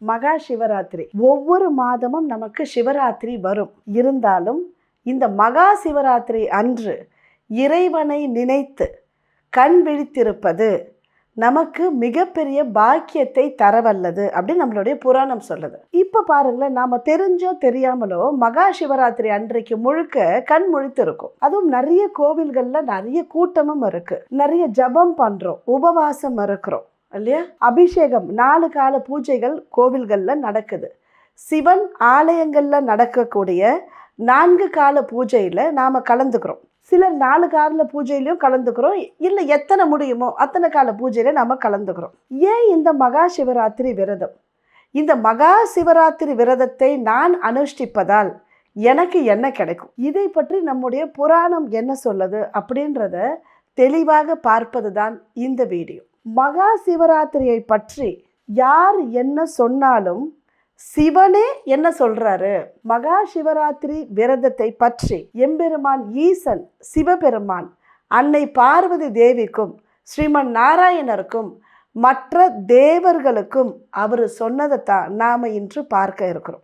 மகா சிவராத்திரி. ஒவ்வொரு மாதமும் நமக்கு சிவராத்திரி வரும். இருந்தாலும் இந்த மகா சிவராத்திரி அன்று இறைவனை நினைத்து கண் விழித்திருப்பது நமக்கு மிகப்பெரிய பாக்கியத்தை தரவல்லது அப்படின்னு நம்மளுடைய புராணம் சொல்லுது. இப்ப பாருங்களேன், நாம தெரிஞ்சோ தெரியாமலோ மகா சிவராத்திரி அன்றைக்கு முழுக்க கண் முழித்து இருக்கும். அதுவும் நிறைய கோவில்கள்ல நிறைய கூட்டமும் இருக்கு, நிறைய ஜபம் பண்றோம், உபவாசம் இருக்கிறோம் இல்லையா? அபிஷேகம் 4 கால பூஜைகள் கோவில்கள்ல நடக்குது. சிவன் ஆலயங்கள்ல நடக்கக்கூடிய 4 கால பூஜையில நாம கலந்துக்கிறோம். சிலர் 4 கால பூஜையிலையும் கலந்துக்கிறோம், இல்லை எத்தனை முடியுமோ அத்தனை கால பூஜையில நாம கலந்துக்கிறோம். ஏன் இந்த மகா சிவராத்திரி விரதம்? இந்த மகா சிவராத்திரி விரதத்தை நான் அனுஷ்டிப்பதால் எனக்கு என்ன கிடைக்கும்? இதை பற்றி நம்முடைய புராணம் என்ன சொல்லுது அப்படின்றத தெளிவாக பார்ப்பது தான் இந்த வீடியோ. மகா சிவராத்திரியை பற்றி யார் என்ன சொன்னாலும் சிவனே என்ன சொல்றாரு? மகா சிவராத்திரி விரதத்தை பற்றி எம்பெருமான் ஈசன் சிவபெருமான் அன்னை பார்வதி தேவிக்கும் ஸ்ரீமன் நாராயணருக்கும் மற்ற தேவர்களுக்கும் அவர் சொன்னதைத்தான் நாம இன்று பார்க்க இருக்கிறோம்.